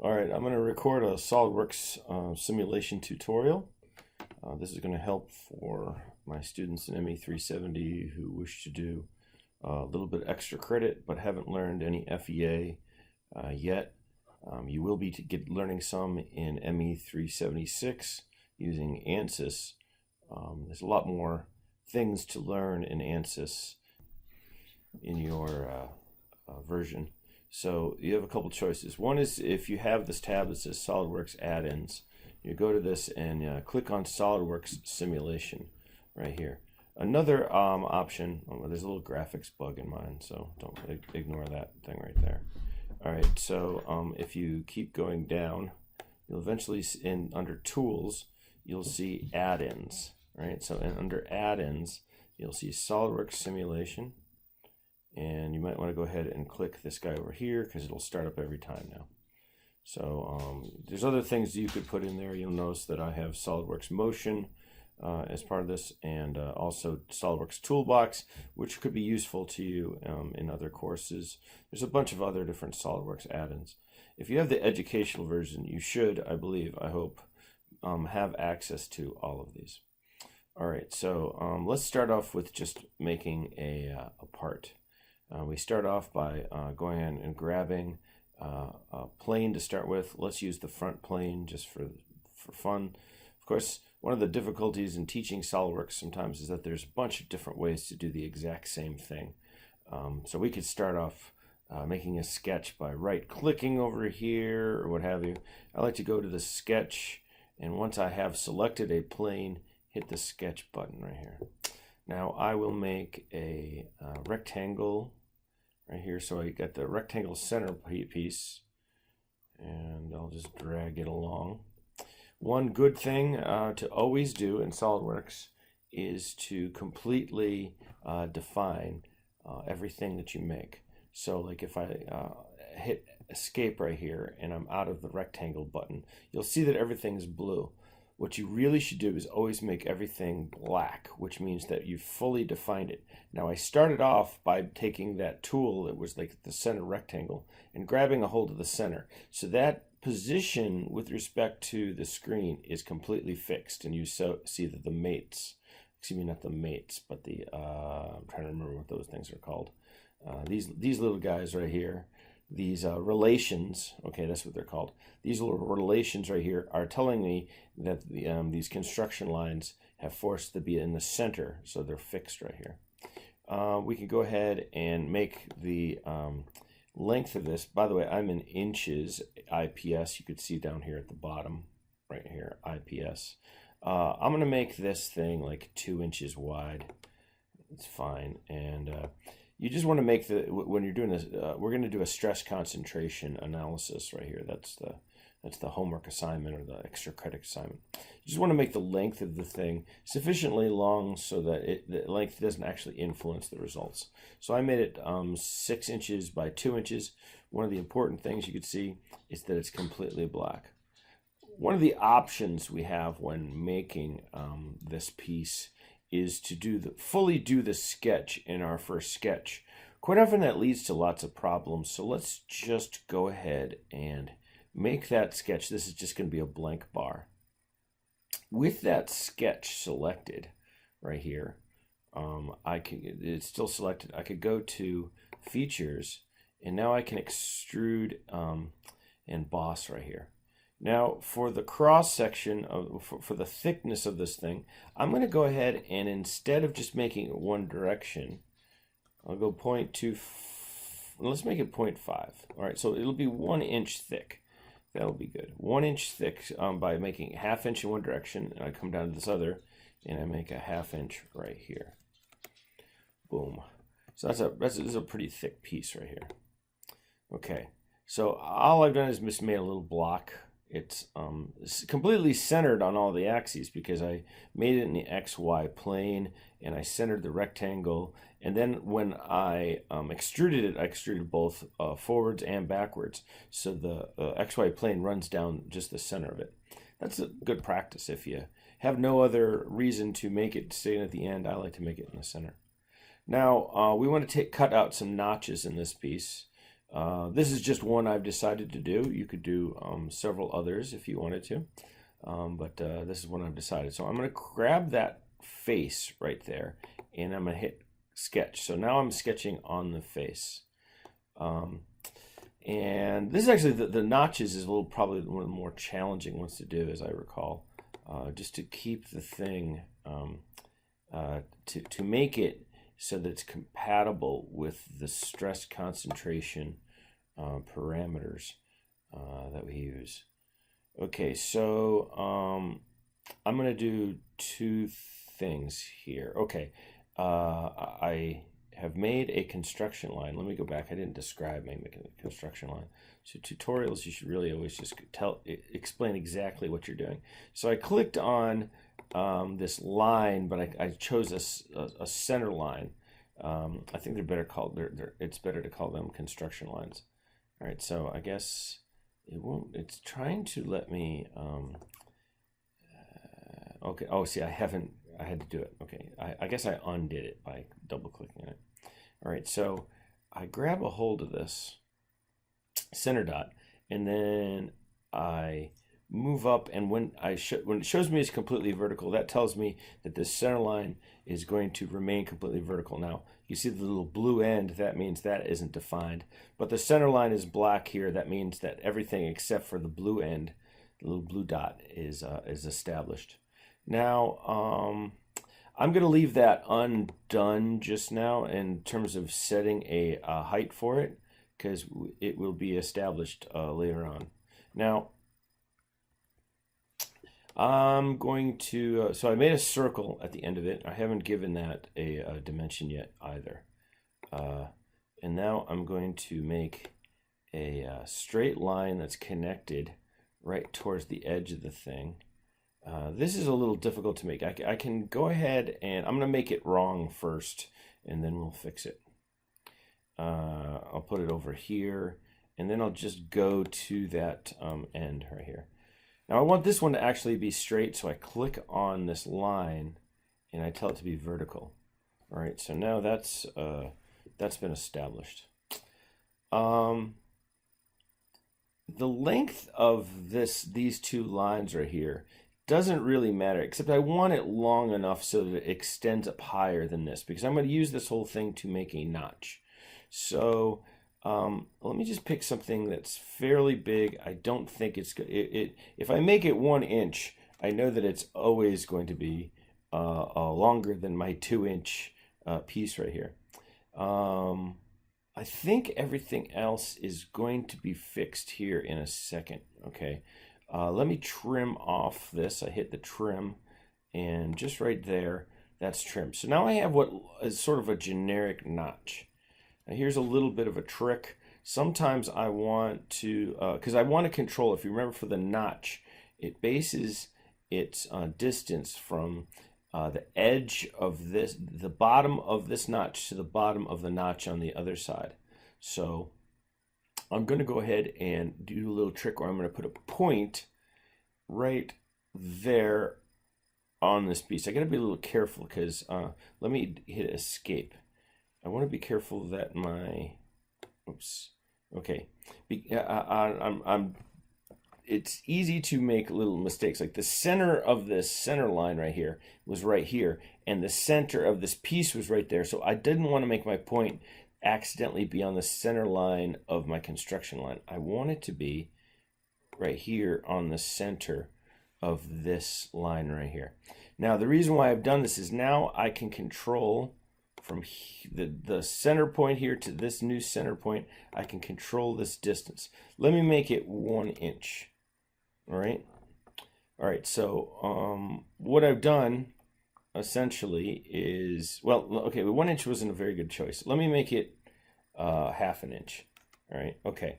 All right, I'm going to record a SolidWorks simulation tutorial. This is going to help for my students in ME370 who wish to do a little bit extra credit but haven't learned any FEA yet. You will be learning some in ME376 using ANSYS. There's a lot more things to learn in ANSYS in your version. So you have a couple choices. One is if you have this tab that says SolidWorks Add-Ins, you go to this and click on SolidWorks Simulation right here. Another option, there's a little graphics bug in mine, so don't ignore that thing right there. All right, so if you keep going down, you'll eventually, under Tools, you'll see Add-Ins, right? So under Add-Ins, you'll see SolidWorks Simulation. And you might want to go ahead and click this guy over here because it'll start up every time now. So there's other things you could put in there. You'll notice that I have SolidWorks Motion as part of this, and also SolidWorks Toolbox, which could be useful to you in other courses. There's a bunch of other different SolidWorks add-ins. If you have the educational version, you should, I believe, I hope, have access to all of these. All right, so let's start off with just making a part. We start off by going in and grabbing a plane to start with. Let's use the front plane just for fun. Of course, one of the difficulties in teaching SolidWorks sometimes is that there's a bunch of different ways to do the exact same thing. So we could start off making a sketch by right-clicking over here or what have you. I like to go to the sketch, and once I have selected a plane, hit the sketch button right here. Now I will make a rectangle right here. So I got the rectangle center piece, and I'll just drag it along. One good thing to always do in SolidWorks is to completely define everything that you make. So like if I hit escape right here and I'm out of the rectangle button, you'll see that everything's blue. What you really should do is always make everything black, which means that you've fully defined it. Now I started off by taking that tool that was like the center rectangle and grabbing a hold of the center. So that position with respect to the screen is completely fixed, and you see that the mates, excuse me, not the mates, but the, I'm trying to remember what those things are called. These little guys right here, these relations, okay, that's what they're called. These little relations right here are telling me that these construction lines have forced to be in the center, so they're fixed right here. We can go ahead and make the length of this. By the way, I'm in inches IPS. You could see down here at the bottom, right here, IPS. I'm going to make this thing like 2 inches wide. It's fine, and you just want to make when you're doing this, we're going to do a stress concentration analysis right here. That's the homework assignment or the extra credit assignment. You just want to make the length of the thing sufficiently long so that the length doesn't actually influence the results. So I made it 6 inches by 2 inches. One of the important things you could see is that it's completely black. One of the options we have when making this piece is to fully do the sketch in our first sketch. Quite often that leads to lots of problems, so let's just go ahead and make that sketch. This is just going to be a blank bar. With that sketch selected right here, it's still selected. I could go to Features, and now I can extrude and boss right here. Now, for the cross section, for the thickness of this thing, I'm going to go ahead and instead of just making it one direction, I'll go 0.2, let's make it 0.5. All right, so it'll be 1 inch thick. That'll be good. 1 inch thick by making a 1/2 inch in one direction, and I come down to this other, and I make a 1/2 inch right here. Boom. So this is a pretty thick piece right here. Okay, so all I've done is just made a little block. It's completely centered on all the axes because I made it in the XY plane and I centered the rectangle, and then when I extruded it, I extruded both forwards and backwards, so the XY plane runs down just the center of it. That's a good practice. If you have no other reason to make it stay at the end, I like to make it in the center. Now we want to cut out some notches in this piece. This is just one I've decided to do. You could do several others if you wanted to, but this is one I've decided. So I'm going to grab that face right there, and I'm going to hit sketch. So now I'm sketching on the face. And this is actually, the notches is probably one of the more challenging ones to do, as I recall, just to keep the thing, to make it so that it's compatible with the stress concentration parameters that we use. Okay, so I'm going to do two things here. Okay, I have made a construction line. Let me go back. I didn't describe making a construction line. So tutorials, you should really always just explain exactly what you're doing. So I clicked on this line, but I chose a center line. I think they're better called. It's better to call them construction lines. All right. So I guess it won't. It's trying to let me. Okay. Oh, see, I haven't. I had to do it. Okay. I guess I undid it by double clicking it. All right. So I grab a hold of this center dot, and then I move up, and when it shows me it's completely vertical, that tells me that the center line is going to remain completely vertical. Now you see the little blue end, that means that isn't defined, but the center line is black here. That means that everything except for the blue end, the little blue dot, is established. Now I'm going to leave that undone just now in terms of setting a height for it, because it will be established later on. Now I'm going to, so I made a circle at the end of it. I haven't given that a dimension yet either. And now I'm going to make a straight line that's connected right towards the edge of the thing. This is a little difficult to make. I can go ahead and I'm going to make it wrong first, and then we'll fix it. I'll put it over here, and then I'll just go to that end right here. Now I want this one to actually be straight, so I click on this line and I tell it to be vertical. All right, so now that's been established. The length of these two lines right here doesn't really matter, except I want it long enough so that it extends up higher than this, because I'm going to use this whole thing to make a notch. So let me just pick something that's fairly big. I don't think it's good. If I make it 1 inch, I know that it's always going to be longer than my 2-inch piece right here. I think everything else is going to be fixed here in a second. Okay, let me trim off this. I hit the trim, and just right there, that's trimmed. So now I have what is sort of a generic notch. Now here's a little bit of a trick. Sometimes I want to, because I want to control, if you remember for the notch, it bases its distance from the edge of this, the bottom of this notch to the bottom of the notch on the other side. So I'm going to go ahead and do a little trick where I'm going to put a point right there on this piece. I got to be a little careful, because let me hit escape. I want to be careful that my, oops, okay. It's easy to make little mistakes. Like the center of this center line right here was right here, and the center of this piece was right there. So I didn't want to make my point accidentally be on the center line of my construction line. I want it to be right here on the center of this line right here. Now the reason why I've done this is now I can control from the center point here to this new center point. I can control this distance. Let me make it 1 inch. All right. So what I've done essentially is, well, okay, 1 inch wasn't a very good choice. Let me make it 1/2 inch. All right. Okay.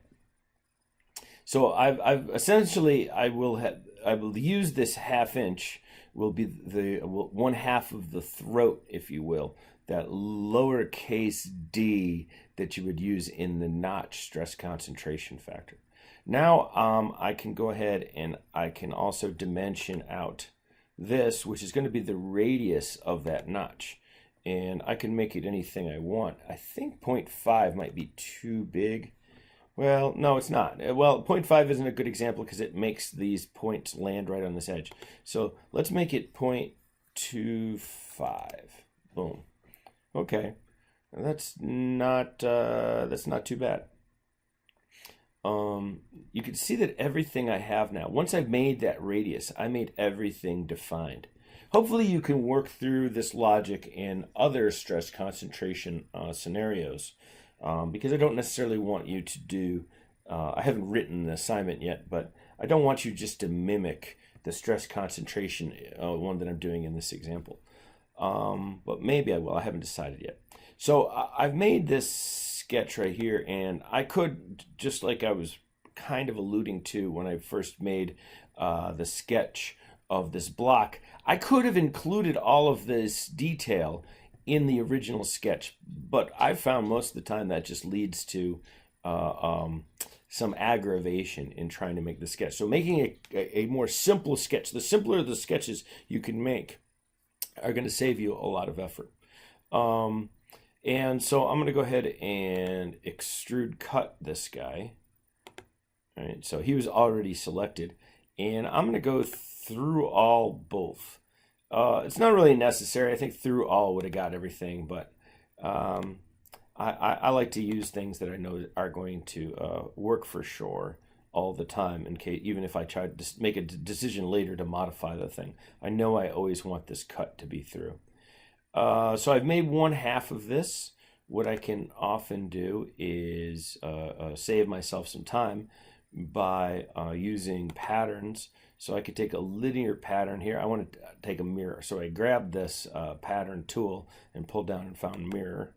So I've essentially I will use this 1/2 inch will be the 1/2 of the throat, if you will, that lowercase d that you would use in the notch stress concentration factor. Now I can go ahead and I can also dimension out this, which is going to be the radius of that notch, and I can make it anything I want. I think 0.5 might be too big. Well, no, it's not. Well, 0.5 isn't a good example because it makes these points land right on this edge. So let's make it 0.25. Boom. Okay, that's not too bad. You can see that everything I have now, once I've made that radius, I made everything defined. Hopefully you can work through this logic in other stress concentration scenarios, because I don't necessarily want you to do, I haven't written the assignment yet, but I don't want you just to mimic the stress concentration one that I'm doing in this example. But maybe I will. I haven't decided yet. So I've made this sketch right here, and I could, just like I was kind of alluding to when I first made the sketch of this block, I could have included all of this detail in the original sketch, but I've found most of the time that just leads to some aggravation in trying to make the sketch. So making a more simple sketch, the simpler the sketches you can make are going to save you a lot of effort. And so I'm going to go ahead and extrude cut this guy. All right, so he was already selected, and I'm going to go through all both. It's not really necessary. I think through all would have got everything, but I like to use things that I know are going to work for sure all the time, in case, even if I try to make a decision later to modify the thing. I know I always want this cut to be through. So I've made 1/2 of this. What I can often do is save myself some time by using patterns. So I could take a linear pattern here. I want to take a mirror. So I grabbed this pattern tool and pulled down and found mirror.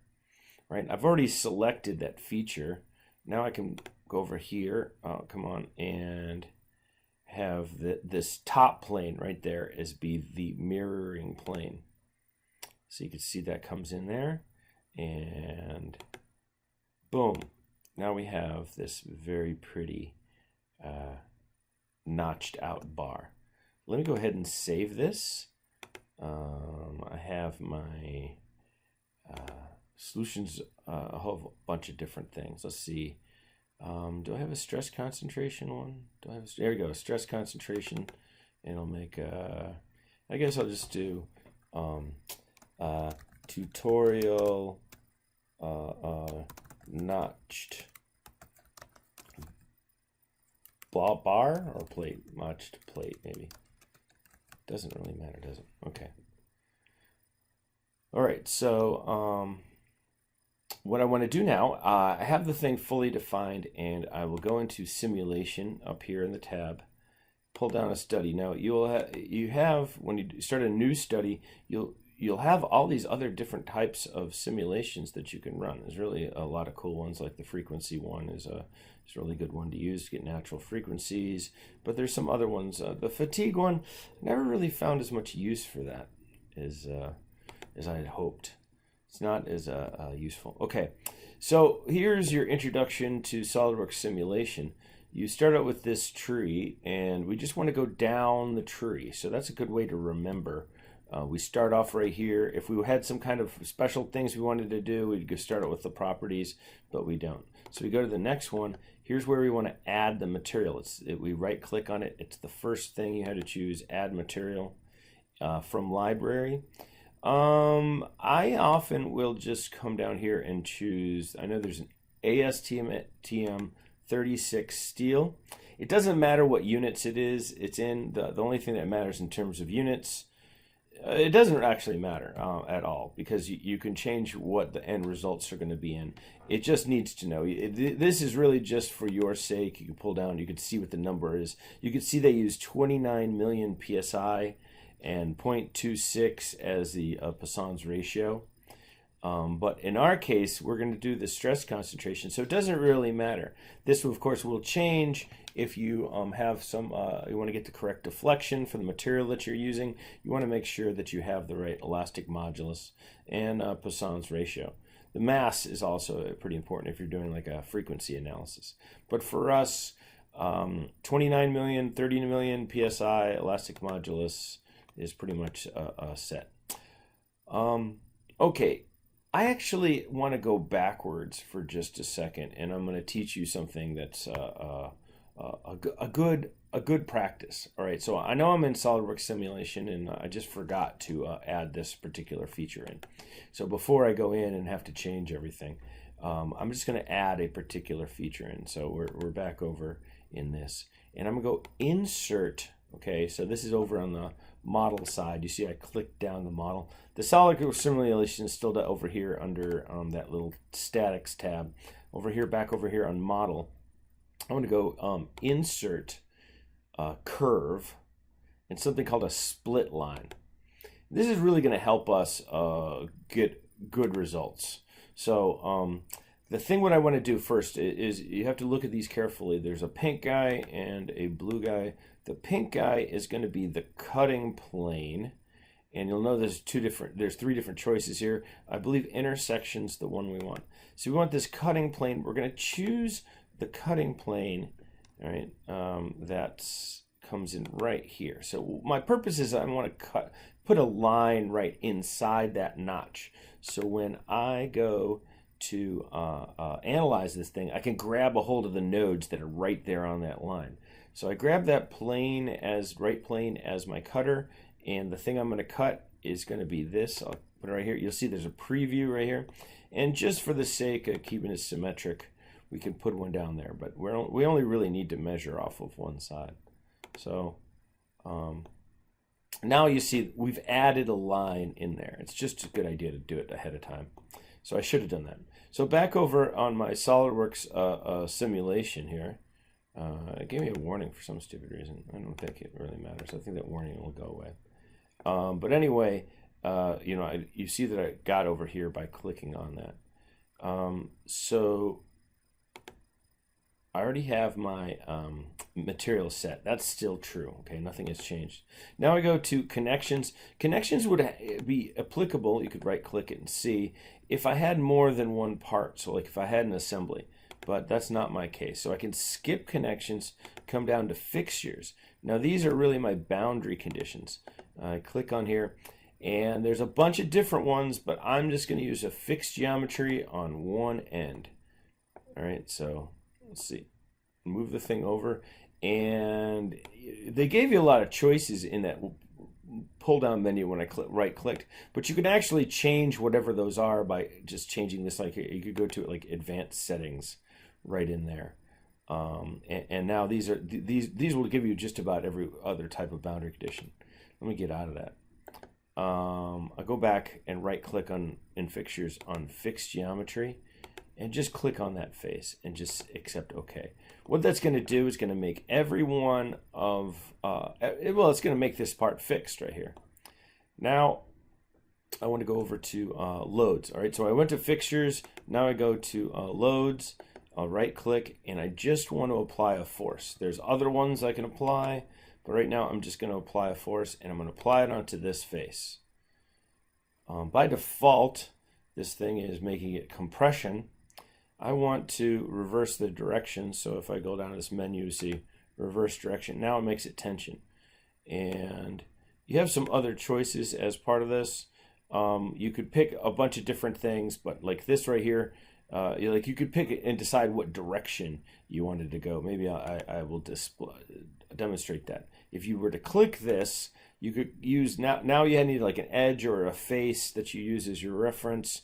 Right? I've already selected that feature. Now I can go over here, come on, and have this top plane right there as be the mirroring plane. So you can see that comes in there, and boom. Now we have this very pretty notched out bar. Let me go ahead and save this. I have my solutions, a whole bunch of different things. Let's see. Do I have a stress concentration one? There we go, stress concentration. And I'll make, I guess I'll just do tutorial notched bar or plate, notched plate maybe. Doesn't really matter, does it? Okay. All right, so what I want to do now, I have the thing fully defined, and I will go into simulation up here in the tab, pull down a study. Now you have when you start a new study, you'll have all these other different types of simulations that you can run. There's really a lot of cool ones, like the frequency one is a really good one to use to get natural frequencies, but there's some other ones. The fatigue one, I never really found as much use for that as I had hoped. It's not as useful. Okay, so here's your introduction to SolidWorks Simulation. You start out with this tree, and we just want to go down the tree. So that's a good way to remember. We start off right here. If we had some kind of special things we wanted to do, we'd go start out with the properties, but we don't. So we go to the next one. Here's where we want to add the material. We right-click on it. It's the first thing you had to choose, Add Material from Library. I often will just come down here and choose, I know there's an ASTM 36 steel. It doesn't matter what units it's in. The only thing that matters in terms of units, it doesn't actually matter at all, because you can change what the end results are going to be in. It just needs to know. This is really just for your sake. You can pull down, you can see what the number is. You can see they use 29 million PSI and 0.26 as the Poisson's ratio. But in our case, we're going to do the stress concentration, so it doesn't really matter. This, of course, will change if you have some, you want to get the correct deflection for the material that you're using. You want to make sure that you have the right elastic modulus and Poisson's ratio. The mass is also pretty important if you're doing like a frequency analysis. But for us, 29 million, 30 million PSI elastic modulus is pretty much set. Okay, I actually want to go backwards for just a second, and I'm going to teach you something that's a good practice. All right, so I know I'm in SolidWorks Simulation, and I just forgot to add this particular feature in. So before I go in and have to change everything, I'm just going to add a particular feature in. So we're back over in this, and I'm going to go Insert. Okay, so this is over on the model side. You see I clicked down the model. The Solidworks Simulation is still over here under that little Statics tab. Over here, back over here on Model, I'm going to go Insert Curve and something called a Split Line. This is really going to help us get good results. So the thing what I want to do first is you have to look at these carefully. There's a pink guy and a blue guy. The pink guy is going to be the cutting plane, and you'll know there's three different choices here. I believe intersection's the one we want. So we want this cutting plane. We're going to choose the cutting plane, all right, that comes in right here. So my purpose is I want to put a line right inside that notch. So when I go to analyze this thing, I can grab a hold of the nodes that are right there on that line. So I grab that plane right plane as my cutter, and the thing I'm going to cut is going to be this. I'll put it right here. You'll see there's a preview right here, and just for the sake of keeping it symmetric, we can put one down there, but we only really need to measure off of one side. So now you see we've added a line in there. It's just a good idea to do it ahead of time. So I should have done that. So back over on my SolidWorks simulation here, it gave me a warning for some stupid reason. I don't think it really matters. I think that warning will go away. But anyway, you see that I got over here by clicking on that. So I already have my material set. That's still true. Okay, nothing has changed. Now I go to connections. Connections would be applicable. You could right click it and see if I had more than one part. So like if I had an assembly, but that's not my case. So I can skip connections, come down to fixtures. Now these are really my boundary conditions. I click on here, and there's a bunch of different ones, but I'm just going to use a fixed geometry on one end. All right, so let's see, move the thing over, and they gave you a lot of choices in that pull down menu when I right clicked, but you can actually change whatever those are by just changing this. Like you could go to like advanced settings right in there, and now these will give you just about every other type of boundary condition. Let me get out of that. I go back and right click in fixtures on fixed geometry, and just click on that face and just accept OK. What that's going to do is going to make every one of, it's going to make this part fixed right here. Now, I want to go over to loads. All right, so I went to fixtures. Now I go to loads. I'll right click, and I just want to apply a force. There's other ones I can apply, but right now I'm just going to apply a force, and I'm going to apply it onto this face. By default, this thing is making it compression. I want to reverse the direction, so if I go down to this menu, see reverse direction. Now it makes it tension. And you have some other choices as part of this. You could pick a bunch of different things, but like this right here, you could pick it and decide what direction you wanted to go. Maybe I will demonstrate that. If you were to click this, you could use, now you need like an edge or a face that you use as your reference.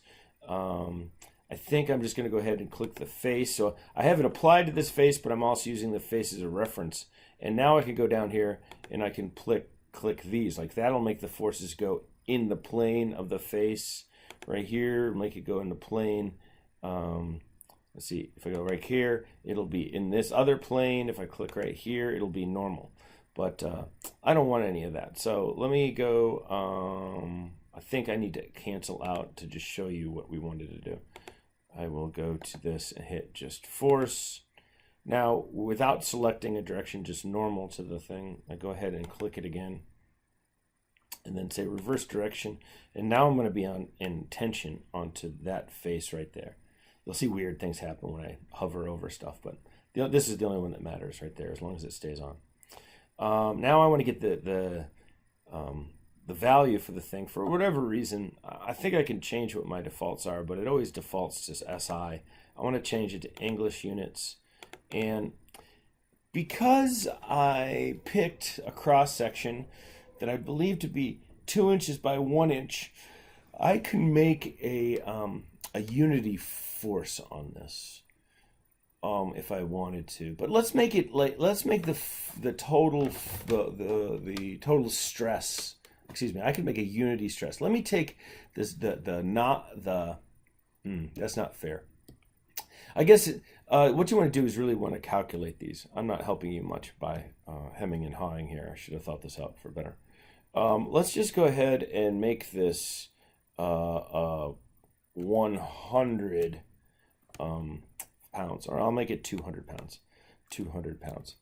I think I'm just going to go ahead and click the face. So I haven't applied to this face, but I'm also using the face as a reference. And now I can go down here and I can click these. Like that'll make the forces go in the plane of the face right here, make it go in the plane. Let's see, if I go right here, it'll be in this other plane. If I click right here, it'll be normal. But I don't want any of that. So let me go, I think I need to cancel out to just show you what we wanted to do. I will go to this and hit just force. Now, without selecting a direction, just normal to the thing, I go ahead and click it again, and then say reverse direction. And now I'm going to be in tension onto that face right there. You'll see weird things happen when I hover over stuff, but this is the only one that matters right there, as long as it stays on. Now I want to get the the value for the thing for whatever reason. I think I can change what my defaults are, but it always defaults to SI. I want to change it to English units. And because I picked a cross section that I believe to be 2 inches by 1 inch, I can make a unity force on this if I wanted to. But let's make it the total total stress. Excuse me. I can make a unity stress. Let me take this that's not fair. I guess what you want to do is really want to calculate these. I'm not helping you much by hemming and hawing here. I should have thought this out for better. Let's just go ahead and make this 100 pounds, or I'll make it 200 pounds. 200 pounds.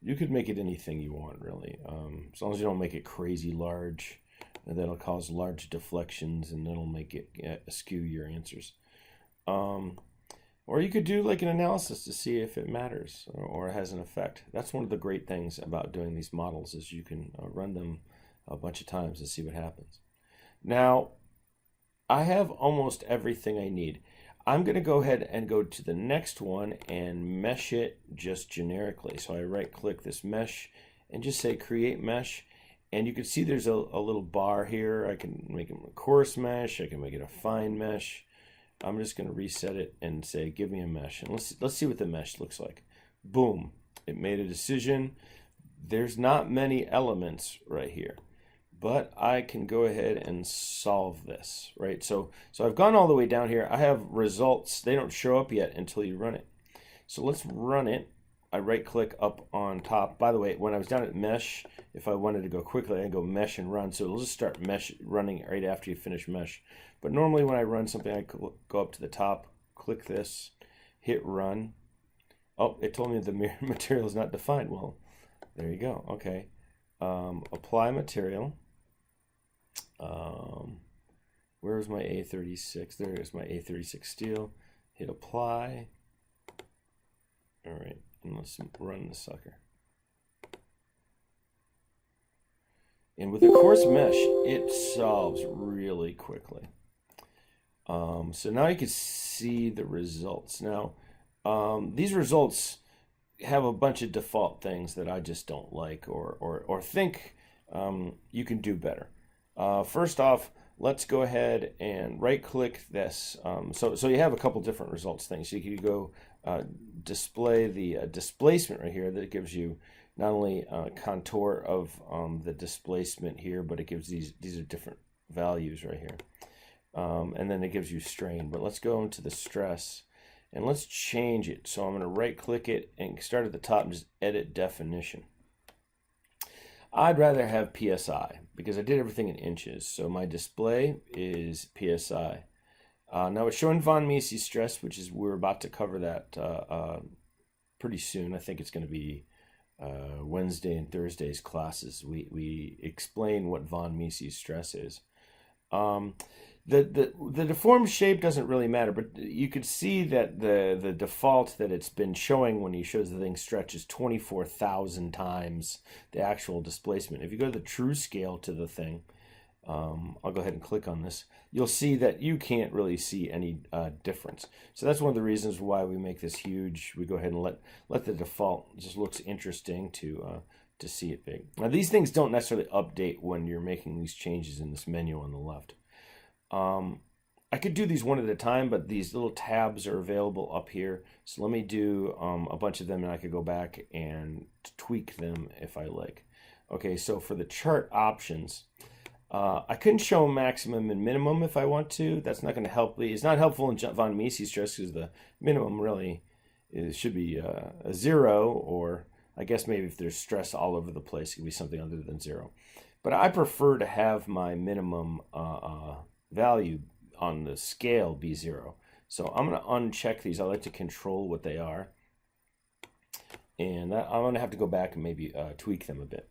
You could make it anything you want, really, as long as you don't make it crazy large. And that'll cause large deflections, and that'll make it skew your answers. Or you could do like an analysis to see if it matters or has an effect. That's one of the great things about doing these models, is you can run them a bunch of times to see what happens. Now, I have almost everything I need. I'm going to go ahead and go to the next one and mesh it just generically. So I right click this mesh and just say create mesh. And you can see there's a little bar here. I can make it a coarse mesh. I can make it a fine mesh. I'm just going to reset it and say give me a mesh. And let's see what the mesh looks like. Boom. It made a decision. There's not many elements right here, but I can go ahead and solve this, right? So I've gone all the way down here. I have results. They don't show up yet until you run it. So let's run it. I right click up on top. By the way, when I was down at mesh, if I wanted to go quickly, I can go mesh and run. So it'll just start mesh running right after you finish mesh. But normally when I run something, I go up to the top, click this, hit run. Oh, it told me the material is not defined. Well, there you go. Okay. Apply material. Where's my A36? There is my A36 steel. Hit apply. All right, and let's run the sucker. And with a coarse mesh, it solves really quickly. So now you can see the results. Now, these results have a bunch of default things that I just don't like or think you can do better. First off, let's go ahead and right click this. So you have a couple different results things. You could go display the displacement right here. That gives you not only contour of the displacement here, but it gives these are different values right here. And then it gives you strain. But let's go into the stress and let's change it. So I'm going to right click it and start at the top and just edit definition. I'd rather have PSI because I did everything in inches. So my display is PSI. Now it's showing von Mises stress, which is, we're about to cover that pretty soon. I think it's going to be Wednesday and Thursday's classes. We explain what von Mises stress is. The deformed shape doesn't really matter, but you could see that the default that it's been showing when he shows the thing stretch is 24,000 times the actual displacement. If you go to the true scale to the thing, I'll go ahead and click on this, you'll see that you can't really see any difference. So that's one of the reasons why we make this huge. We go ahead and let the default, it just looks interesting to see it big. Now these things don't necessarily update when you're making these changes in this menu on the left. I could do these one at a time, but these little tabs are available up here. So let me do a bunch of them, and I could go back and tweak them if I like. Okay, so for the chart options, I couldn't show maximum and minimum if I want to. That's not going to help me. It's not helpful in von Mises stress because the minimum really should be a 0, or I guess maybe if there's stress all over the place, it could be something other than 0. But I prefer to have my minimum value on the scale be 0. So I'm going to uncheck these. I like to control what they are. And I'm going to have to go back and maybe tweak them a bit.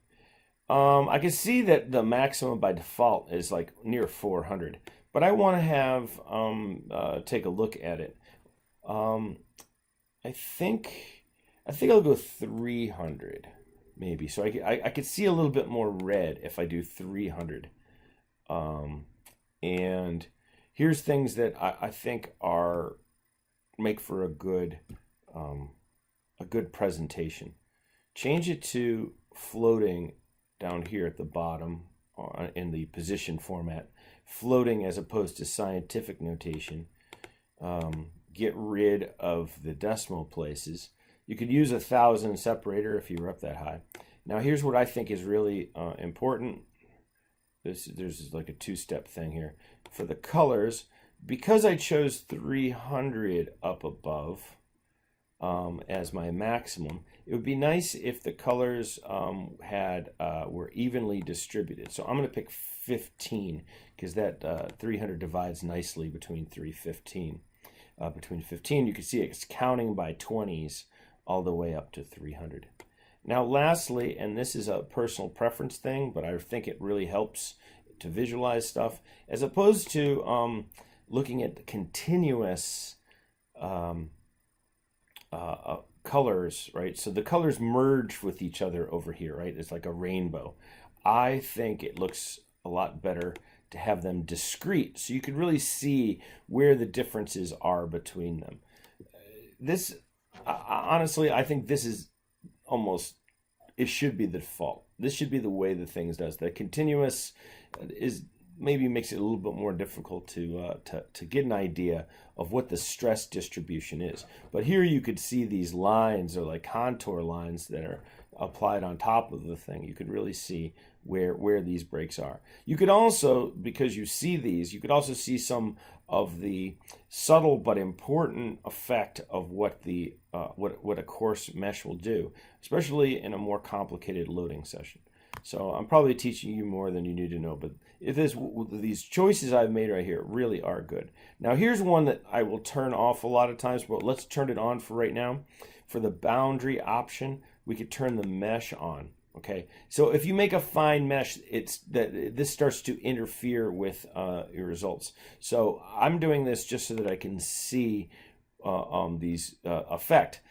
I can see that the maximum by default is like near 400, but I want to have take a look at it. I think I'll go 300 maybe. So I could see a little bit more red if I do 300. And here's things that I think make for a good presentation. Change it to floating down here at the bottom in the position format, floating as opposed to scientific notation. Get rid of the decimal places. You could use 1,000 separator if you were up that high. Now here's what I think is really important. There's like a two-step thing here. For the colors, because I chose 300 up above as my maximum, it would be nice if the colors were evenly distributed. So I'm going to pick 15 because that 300 divides nicely between 315. Between 15, you can see it's counting by 20s all the way up to 300. Now lastly, and this is a personal preference thing, but I think it really helps to visualize stuff, as opposed to looking at the continuous colors, right? So the colors merge with each other over here, right? It's like a rainbow. I think it looks a lot better to have them discrete, so you can really see where the differences are between them. This, honestly, I think this is it should be the default. This should be the way the things does. The continuous maybe makes it a little bit more difficult to get an idea of what the stress distribution is. But here you could see these lines, or like contour lines that are applied on top of the thing. You could really see where these breaks are. You could also, because you see these, you could also see some of the subtle but important effect of what a coarse mesh will do, especially in a more complicated loading session. So I'm probably teaching you more than you need to know, but these choices I've made right here really are good. Now here's one that I will turn off a lot of times, but let's turn it on for right now. For the boundary option, we could turn the mesh on. Okay, so if you make a fine mesh, this starts to interfere with your results. So I'm doing this just so that I can see these effect.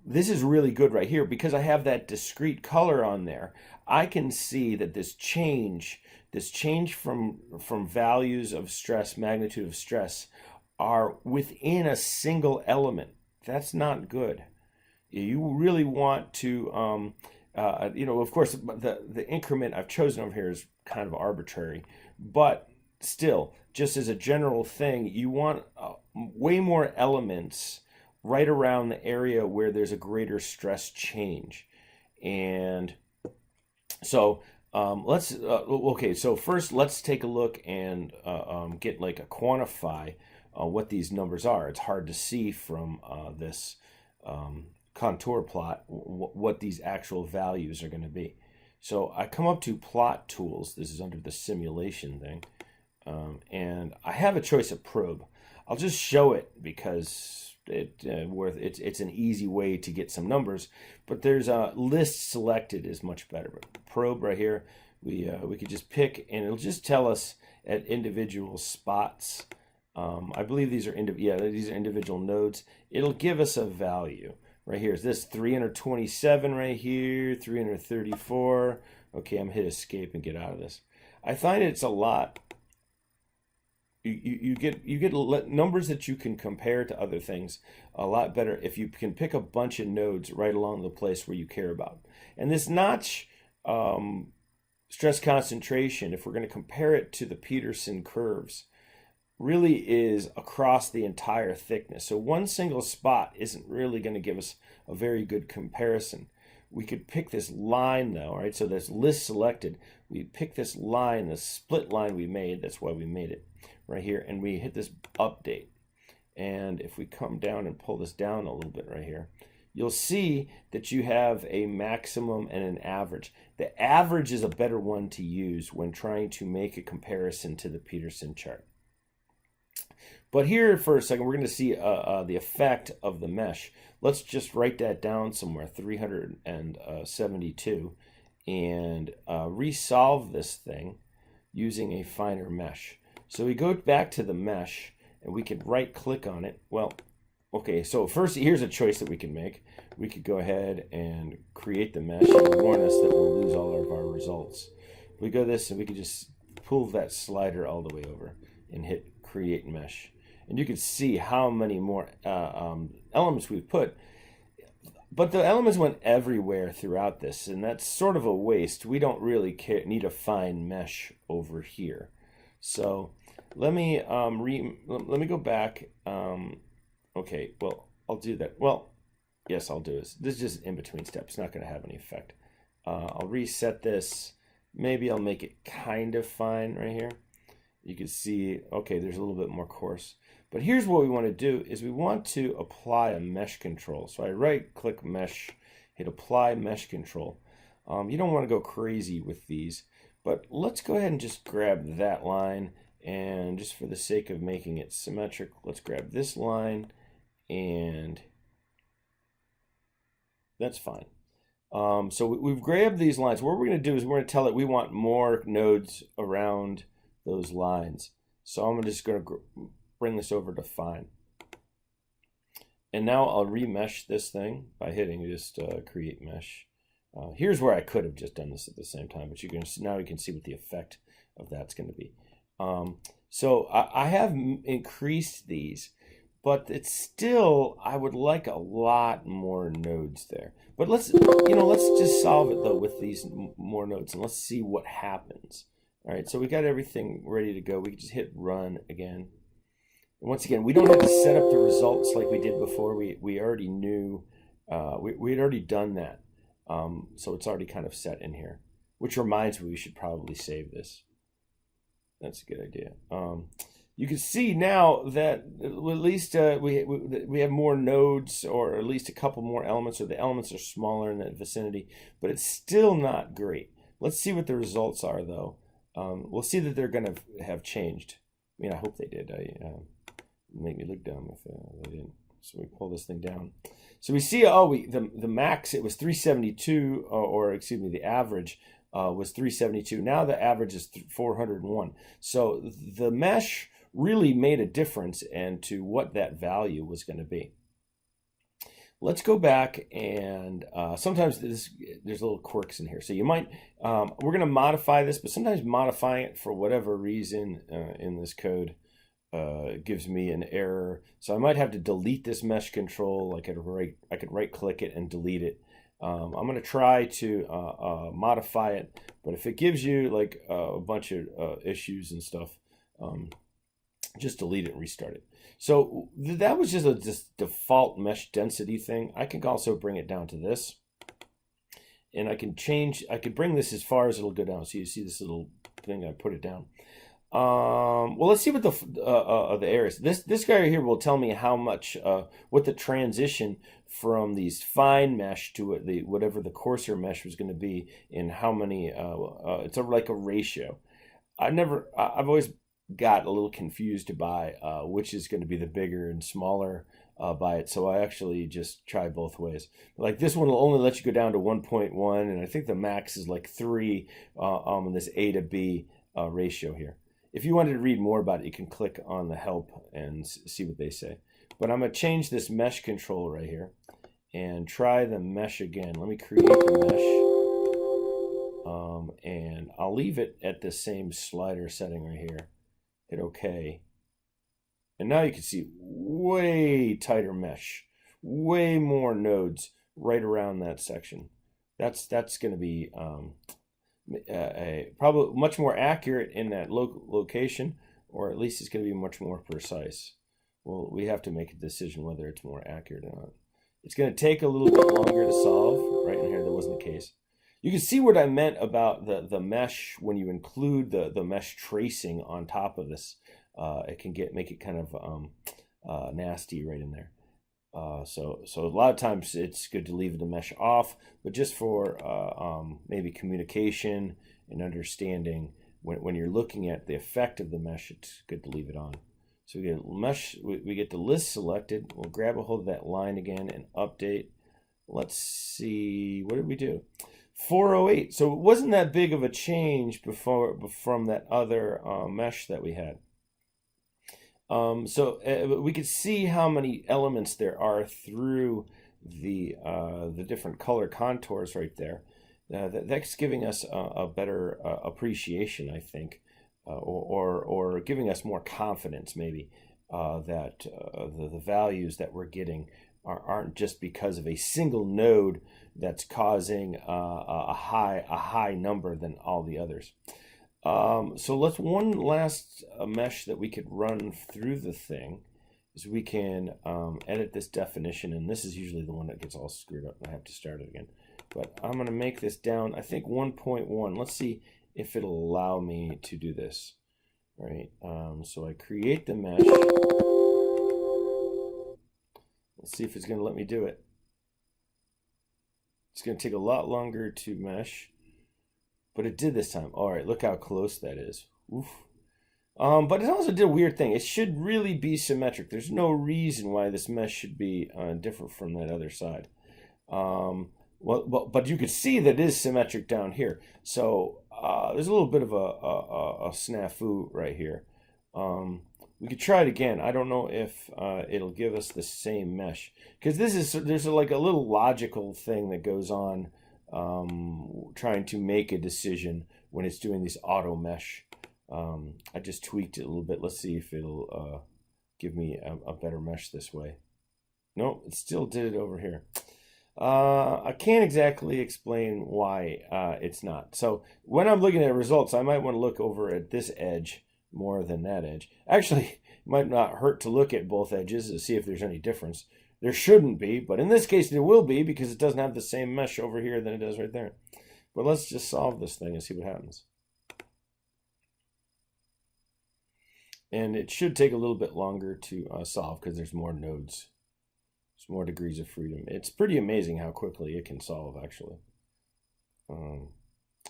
This is really good right here because I have that discrete color on there. I can see that this change from values of stress, magnitude of stress, are within a single element. That's not good. You really want to, of course, the increment I've chosen over here is kind of arbitrary, but still, just as a general thing, you want way more elements right around the area where there's a greater stress change. And so so first let's take a look and quantify what these numbers are. It's hard to see from this contour plot what these actual values are going to be. So I come up to plot tools. This is under the simulation thing, and I have a choice of probe. I'll just show it because it's an easy way to get some numbers, but there's a list selected is much better. But probe right here, we could just pick, and it'll just tell us at individual spots. I believe these are individual nodes. It'll give us a value. Right here is this 327 right here, 334. Okay, I'm hit escape and get out of this. I find it's a lot. You get numbers that you can compare to other things a lot better if you can pick a bunch of nodes right along the place where you care about. And this notch stress concentration, if we're going to compare it to the Peterson curves, really is across the entire thickness. So one single spot isn't really going to give us a very good comparison. We could pick this line though, right? So there's list selected. We pick this line, the split line we made, that's why we made it right here, and we hit this update. And if we come down and pull this down a little bit right here, you'll see that you have a maximum and an average. The average is a better one to use when trying to make a comparison to the Peterson chart. But here for a second, we're going to see the effect of the mesh. Let's just write that down somewhere, 372, and resolve this thing using a finer mesh. So we go back to the mesh, and we could right click on it. Well, okay, so first here's a choice that we can make. We could go ahead and create the mesh and warn us that we'll lose all of our results. We go this and we could just pull that slider all the way over and hit Create Mesh. And you can see how many more elements we've put. But the elements went everywhere throughout this, and that's sort of a waste. We don't really need a fine mesh over here. So let me let me go back. Okay, well, I'll do that. Well, yes, I'll do this. This is just an in-between step. It's not going to have any effect. I'll reset this. Maybe I'll make it kind of fine right here. You can see, okay, there's a little bit more coarse. But here's what we want to do is we want to apply a mesh control. So I right-click Mesh, hit Apply Mesh Control. You don't want to go crazy with these, but let's go ahead and just grab that line, and just for the sake of making it symmetric, let's grab this line, and that's fine. So we've grabbed these lines. What we're going to do is we're going to tell it we want more nodes around those lines. So I'm just going to bring this over to Fine. And now I'll remesh this thing by hitting just Create Mesh. Here's where I could have just done this at the same time, but now you can see what the effect of that's going to be. So I have increased these, but it's still, I would like a lot more nodes there. But let's just solve it though with these more nodes, and let's see what happens. All right, so we got everything ready to go. We can just hit Run again. And once again, we don't have to set up the results like we did before. We already knew, we had already done that. So it's already kind of set in here, which reminds me we should probably save this. That's a good idea. You can see now that at least we have more nodes, or at least a couple more elements, or the elements are smaller in that vicinity, but it's still not great. Let's see what the results are though. We'll see that they're going to have changed. I mean, I hope they did. Make me look dumb if they didn't. So we pull this thing down. So we see, the max, it was 372, or excuse me, the average was 372. Now the average is 401. So the mesh really made a difference into what that value was going to be. Let's go back, and sometimes there's little quirks in here. So you might, we're going to modify this, but sometimes modifying it for whatever reason in this code gives me an error. So I might have to delete this mesh control. I could right click it and delete it. I'm going to try to modify it, but if it gives you like a bunch of issues and stuff, just delete it and restart it. So that was just a default mesh density thing. I can also bring it down to this, and I could bring this as far as it'll go down. So you see this little thing, I put it down. Well, let's see what the error is. This guy right here will tell me how much, what the transition from these fine mesh to whatever the coarser mesh was going to be, and how many. It's like a ratio. I've always got a little confused by which is going to be the bigger and smaller by it. So I actually just try both ways. Like this one will only let you go down to 1.1, and I think the max is like 3 on this A to B ratio here. If you wanted to read more about it, you can click on the help and see what they say. But I'm going to change this mesh control right here and try the mesh again. Let me create the mesh. And I'll leave it at the same slider setting right here. Hit OK. And now you can see way tighter mesh, way more nodes right around that section. That's going to be probably much more accurate in that location, or at least it's going to be much more precise. Well, we have to make a decision whether it's more accurate or not. It's going to take a little bit longer to solve. Right in here, that wasn't the case. You can see what I meant about the mesh. When you include the mesh tracing on top of this, it can make it kind of nasty right in there. So a lot of times it's good to leave the mesh off, but just for maybe communication and understanding, when you're looking at the effect of the mesh, it's good to leave it on. So we get mesh, we get the list selected. We'll grab a hold of that line again and update. Let's see, what did we do? 408. So it wasn't that big of a change from that other mesh that we had. So we could see how many elements there are through the different color contours right there. That's giving us a better appreciation, I think, or giving us more confidence maybe that the values that we're getting aren't just because of a single node that's causing a high number than all the others. So let's one last mesh that we could run through the thing is we can edit this definition, and this is usually the one that gets all screwed up and I have to start it again. But I'm going to make this down, I think 1.1. Let's see if it'll allow me to do this. All right, so I create the mesh. Let's see if it's going to let me do it. It's going to take a lot longer to mesh, but it did this time. All right, look how close that is. Oof. But it also did a weird thing. It should really be symmetric. There's no reason why this mesh should be different from that other side. But you could see that it is symmetric down here. So there's a little bit of a snafu right here. We could try it again. I don't know if it'll give us the same mesh, because there's like a little logical thing that goes on trying to make a decision when it's doing these auto mesh. I just tweaked it a little bit. Let's see if it'll give me a better mesh this way. Nope, it still did it over here. I can't exactly explain why it's not. So when I'm looking at results, I might want to look over at this edge more than that edge. Actually, it might not hurt to look at both edges to see if there's any difference. There shouldn't be, but in this case there will be, because it doesn't have the same mesh over here than it does right there. But let's just solve this thing and see what happens. And it should take a little bit longer to solve because there's more nodes. There's more degrees of freedom. It's pretty amazing how quickly it can solve, actually. I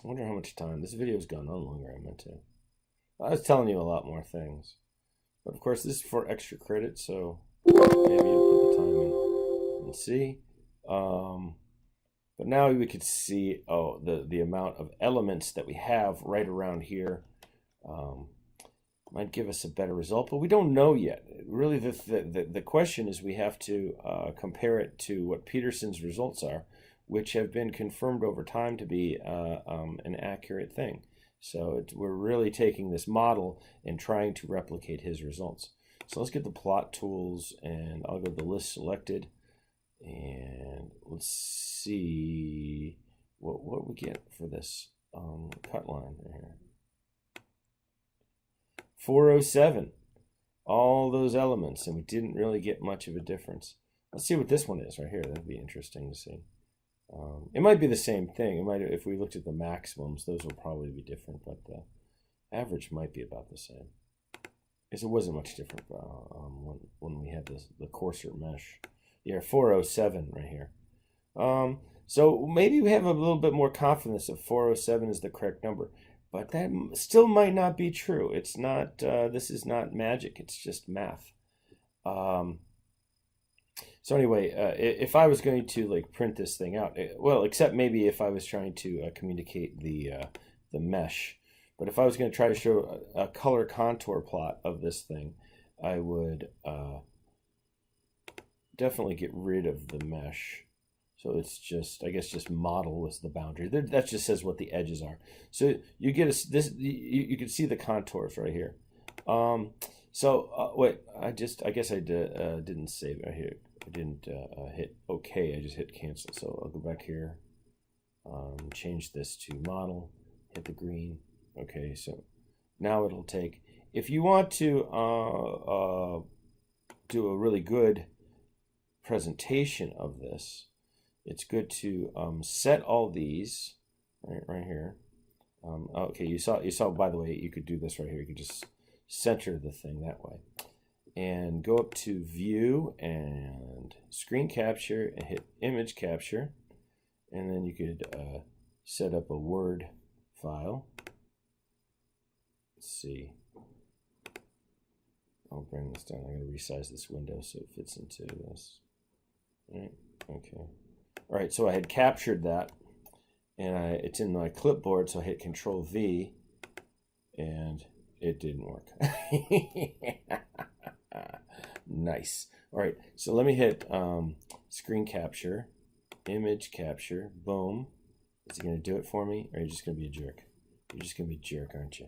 wonder how much time. This video's gone on longer than I meant to. I was telling you a lot more things. But of course, this is for extra credit, so maybe you'll put the time in and see. But now we could see, the amount of elements that we have right around here. Might give us a better result, but we don't know yet. Really, the question is we have to compare it to what Peterson's results are, which have been confirmed over time to be an accurate thing. So we're really taking this model and trying to replicate his results. So let's get the plot tools, and I'll go to the list selected, and let's see what we get for this cut line right here. 407, all those elements, and we didn't really get much of a difference. Let's see what this one is right here. That'd be interesting to see. It might be the same thing. It might, if we looked at the maximums, those will probably be different, but the average might be about the same. Because it wasn't much different when we had the coarser mesh. Yeah, 407 right here. So maybe we have a little bit more confidence that 407 is the correct number. But that still might not be true. It's not, this is not magic. It's just math. So anyway, if I was going to like print this thing out, well, except maybe if I was trying to communicate the mesh. But if I was going to try to show a color contour plot of this thing, I would definitely get rid of the mesh. So it's just, I guess, just model was the boundary. That just says what the edges are. So you get you can see the contours right here. Wait, I guess I didn't save it right here. I didn't hit OK. I just hit cancel. So I'll go back here, change this to model, hit the green. Okay, so now it'll take. If you want to do a really good presentation of this, it's good to set all these right here. Okay, you saw. By the way, you could do this right here. You could just center the thing that way, and go up to View and Screen Capture and hit Image Capture, and then you could set up a Word file. Let's see. I'll bring this down. I'm going to resize this window so it fits into this. All right. Okay. All right, so I had captured that, and it's in my clipboard, so I hit Control V, and it didn't work. Nice. All right, so let me hit Screen Capture, Image Capture, boom. Is it going to do it for me, or are you just going to be a jerk? You're just going to be a jerk, aren't you?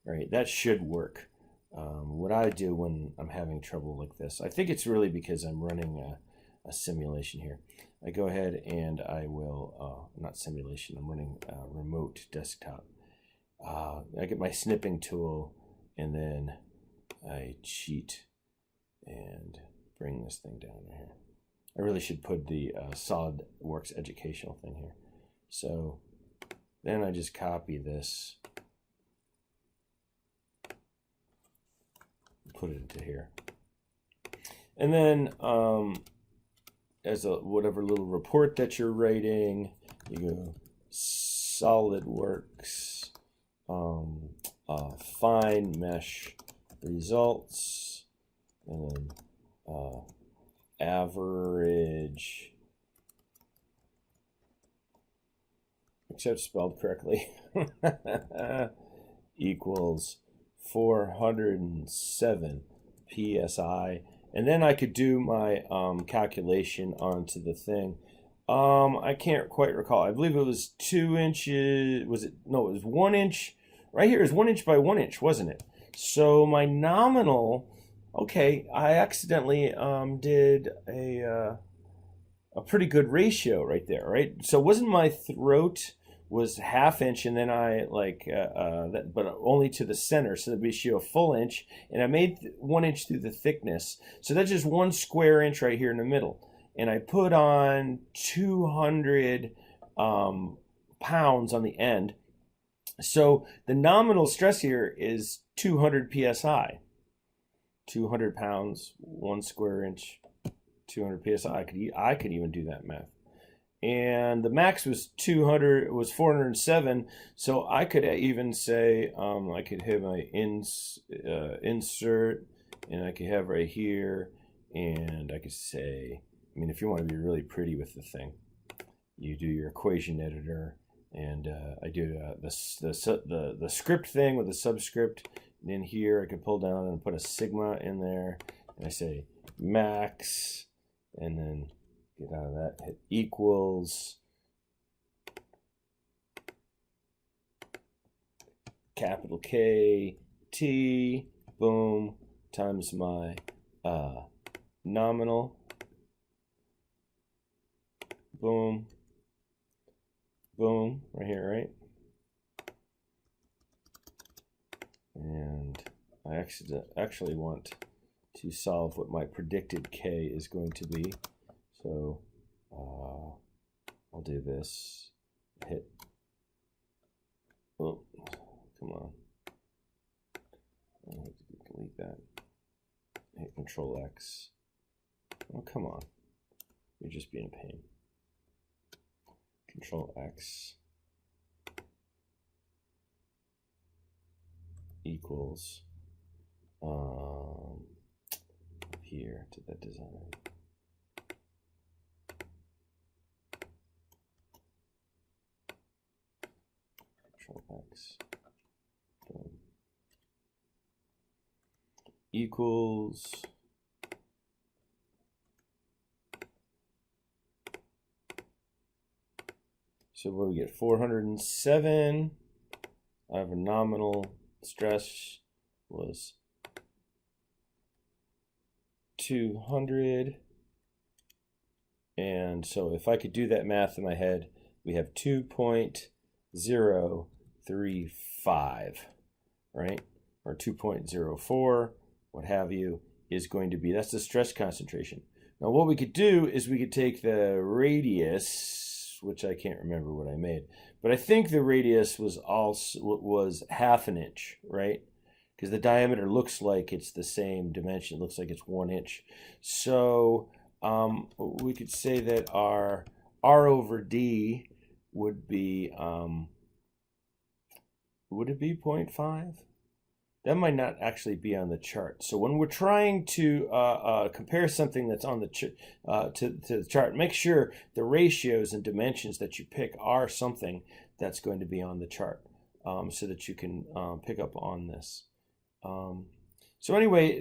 Right, that should work. What I do when I'm having trouble like this, I think it's really because I'm running a simulation here. I go ahead and I will, not simulation, I'm running remote desktop. I get my snipping tool and then I cheat and bring this thing down here. I really should put the Solidworks educational thing here. So then I just copy this, put it into here. And then as a whatever little report that you're writing, you go Solidworks find mesh results, and then average, except spelled correctly, equals 407 psi. And then I could do my calculation onto the thing. I can't quite recall. I believe it was 2 inches. Was it? No, it was 1 inch. Right here is 1 inch by 1 inch, wasn't it? So my nominal. Okay, I accidentally did a pretty good ratio right there, right? So wasn't my throat was ½ inch, and then I but only to the center, so that'd be a full inch, and I made 1 inch through the thickness, so that's just 1 square inch right here in the middle, and I put on 200 pounds on the end, so the nominal stress here is 200 psi. 200 pounds, 1 square inch, 200 psi. I could even do that math. And the max was 200, was 407. So I could even say, I could have my insert, and I could have right here, and I could say, I mean, if you want to be really pretty with the thing, you do your equation editor, and I do the script thing with the subscript. And in here, I could pull down and put a sigma in there, and I say max, and then get out of that, hit equals capital K T, boom, times my nominal, boom, boom, right here, right? And I actually want to solve what my predicted K is going to be. So I'll do this, hit, oh, come on, I have to delete that, hit Control X, oh, come on, you're just being a pain, Control X, equals, here to that design. Control X, boom, equals, so what do we get? 407. I have a nominal stress was 200, and so if I could do that math in my head, we have 2.035, right? Or 2.04, what have you, is going to be, that's the stress concentration. Now what we could do is we could take the radius, which I can't remember what I made, but I think the radius was ½ an inch, right? Because the diameter looks like it's the same dimension, it looks like it's 1 inch. So we could say that our R over D would be, would it be 0.5? That might not actually be on the chart. So when we're trying to compare something that's on the to the chart, make sure the ratios and dimensions that you pick are something that's going to be on the chart, so that you can pick up on this. So anyway,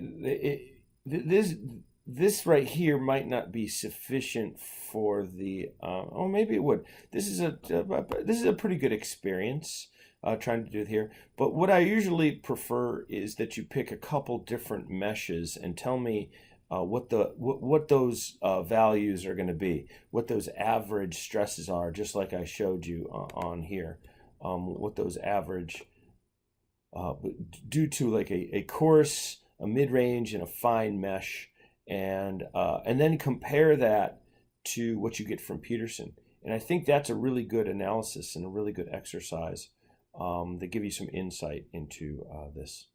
this right here might not be sufficient for the. Oh, maybe it would. This is a pretty good experience. trying to do here. But what I usually prefer is that you pick a couple different meshes and tell me what those values are going to be, what those average stresses are, just like I showed you on here, what those average due to like a coarse, a mid-range, and a fine mesh, and then compare that to what you get from Peterson. And I think that's a really good analysis and a really good exercise that give you some insight into this.